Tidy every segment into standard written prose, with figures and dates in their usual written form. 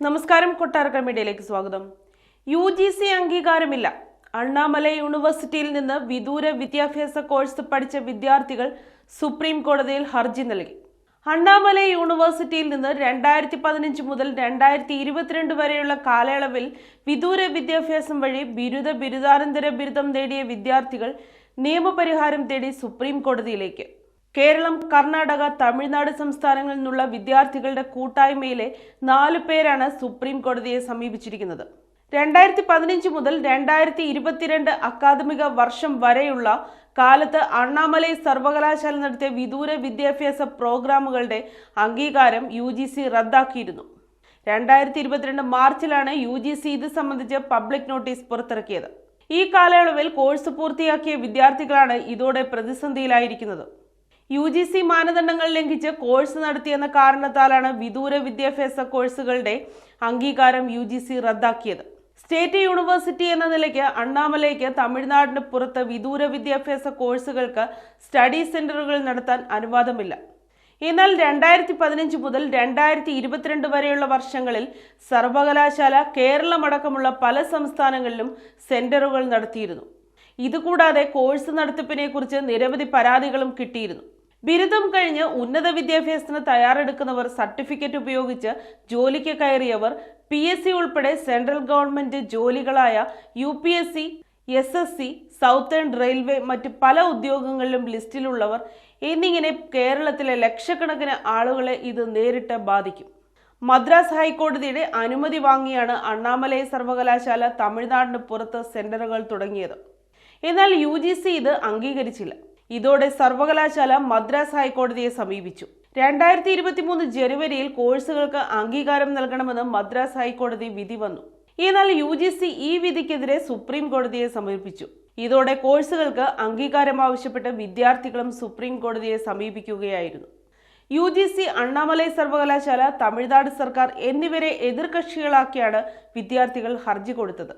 നമസ്കാരം, കൊട്ടാരക്കര മീഡിയയിലേക്ക് സ്വാഗതം. UGC അംഗീകാരമില്ല. അണ്ണാമലൈ യൂണിവേഴ്സിറ്റിയിൽ നിന്ന് വിദൂര വിദ്യാഭ്യാസ കോഴ്സ് പഠിച്ച വിദ്യാർത്ഥികൾ സുപ്രീം കോടതിയിൽ ഹർജി നൽകി. അണ്ണാമലൈ യൂണിവേഴ്സിറ്റിയിൽ നിന്ന് 2015 മുതൽ 2022 വരെയുള്ള കാലയളവിൽ വിദൂര വിദ്യാഭ്യാസം വഴി ബിരുദാനന്തര ബിരുദം നേടിയ വിദ്യാർത്ഥികൾ നിയമപരിഹാരം തേടി സുപ്രീം കോടതിയിലേക്ക്. കേരളം, കർണാടക, തമിഴ്നാട് സംസ്ഥാനങ്ങളിൽ നിന്നുള്ള വിദ്യാർത്ഥികളുടെ കൂട്ടായ്മയിലെ 4 പേരാണ് സുപ്രീം കോടതിയെ സമീപിച്ചിരിക്കുന്നത്. 2015 മുതൽ 2022 അക്കാദമിക വർഷം വരെയുള്ള കാലത്ത് അണ്ണാമലൈ സർവകലാശാല നടത്തിയ വിദൂര വിദ്യാഭ്യാസ പ്രോഗ്രാമുകളുടെ അംഗീകാരം UGC റദ്ദാക്കിയിരുന്നു. 2022 മാർച്ചിലാണ് UGC ഇത് സംബന്ധിച്ച് പബ്ലിക് നോട്ടീസ് പുറത്തിറക്കിയത്. ഈ കാലയളവിൽ കോഴ്സ് പൂർത്തിയാക്കിയ വിദ്യാർത്ഥികളാണ് ഇതോടെ പ്രതിസന്ധിയിലായിരിക്കുന്നത്. UGC മാനദണ്ഡങ്ങൾ ലംഘിച്ച് കോഴ്സ് നടത്തിയെന്ന കാരണത്താലാണ് വിദൂര വിദ്യാഭ്യാസ കോഴ്സുകളുടെ അംഗീകാരം UGC റദ്ദാക്കിയത്. സ്റ്റേറ്റ് യൂണിവേഴ്സിറ്റി എന്ന നിലയ്ക്ക് അണ്ണാമലൈക്ക് തമിഴ്നാടിന് പുറത്ത് വിദൂര വിദ്യാഭ്യാസ കോഴ്സുകൾക്ക് സ്റ്റഡി സെന്ററുകൾ നടത്താൻ അനുവാദമില്ല. എന്നാൽ 2015 മുതൽ 2022 വരെയുള്ള വർഷങ്ങളിൽ സർവകലാശാല കേരളമടക്കമുള്ള പല സംസ്ഥാനങ്ങളിലും സെന്ററുകൾ നടത്തിയിരുന്നു. ഇതുകൂടാതെ കോഴ്സ് നടത്തിപ്പിനെ കുറിച്ച് നിരവധി പരാതികളും കിട്ടിയിരുന്നു. ബിരുദം കഴിഞ്ഞ് ഉന്നത വിദ്യാഭ്യാസത്തിന് തയ്യാറെടുക്കുന്നവർ, സർട്ടിഫിക്കറ്റ് ഉപയോഗിച്ച് ജോലിക്ക് കയറിയവർ, PSC ഉൾപ്പെടെ സെൻട്രൽ ഗവൺമെന്റ് ജോലികളായ UPSC, SSC, സൗത്തേൺ റെയിൽവേ, മറ്റ് പല ഉദ്യോഗങ്ങളിലും ലിസ്റ്റിലുള്ളവർ എന്നിങ്ങനെ കേരളത്തിലെ ലക്ഷക്കണക്കിന് ആളുകളെ ഇത് നേരിട്ട് ബാധിക്കും. മദ്രാസ് ഹൈക്കോടതിയുടെ അനുമതി വാങ്ങിയാണ് അണ്ണാമലൈ സർവകലാശാല തമിഴ്നാടിന് പുറത്ത് സെന്ററുകൾ തുടങ്ങിയത്. എന്നാൽ UGC ഇത് അംഗീകരിച്ചില്ല. ഇതോടെ സർവകലാശാല മദ്രാസ് ഹൈക്കോടതിയെ സമീപിച്ചു. 2023 ജനുവരിയിൽ കോഴ്സുകൾക്ക് അംഗീകാരം നൽകണമെന്ന് മദ്രാസ് ഹൈക്കോടതി വിധി വന്നു. എന്നാൽ UGC ഈ വിധിക്കെതിരെ സുപ്രീം കോടതിയെ സമീപിച്ചു. ഇതോടെ കോഴ്സുകൾക്ക് അംഗീകാരം ആവശ്യപ്പെട്ട് വിദ്യാർത്ഥികളും സുപ്രീം കോടതിയെ സമീപിക്കുകയായിരുന്നു. UGC, അണ്ണാമലൈ സർവകലാശാല, തമിഴ്നാട് സർക്കാർ എന്നിവരെ എതിർകക്ഷികളാക്കിയാണ് വിദ്യാർത്ഥികൾ ഹർജി കൊടുത്തത്.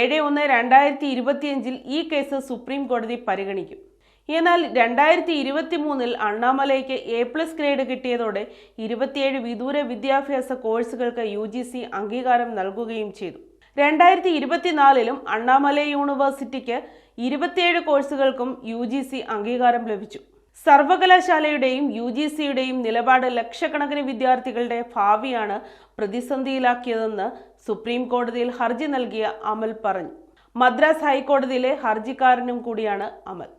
7/1/2025 ഈ കേസ് സുപ്രീം കോടതി പരിഗണിക്കും. എന്നാൽ 2023 അണ്ണാമലൈക്ക് A+ ഗ്രേഡ് കിട്ടിയതോടെ 27 വിദൂര വിദ്യാഭ്യാസ കോഴ്സുകൾക്ക് UGC അംഗീകാരം നൽകുകയും ചെയ്തു. 2024 അണ്ണാമലൈ യൂണിവേഴ്സിറ്റിക്ക് 27 കോഴ്സുകൾക്കും UGC അംഗീകാരം ലഭിച്ചു. സർവകലാശാലയുടെയും UGCയുടെയും നിലപാട് ലക്ഷക്കണക്കിന് വിദ്യാർത്ഥികളുടെ ഭാവിയാണ് പ്രതിസന്ധിയിലാക്കിയതെന്ന് സുപ്രീം കോടതിയിൽ ഹർജി നൽകിയ അമൽ പറഞ്ഞു. മദ്രാസ് ഹൈക്കോടതിയിലെ ഹർജിക്കാരനും കൂടിയാണ് അമൽ.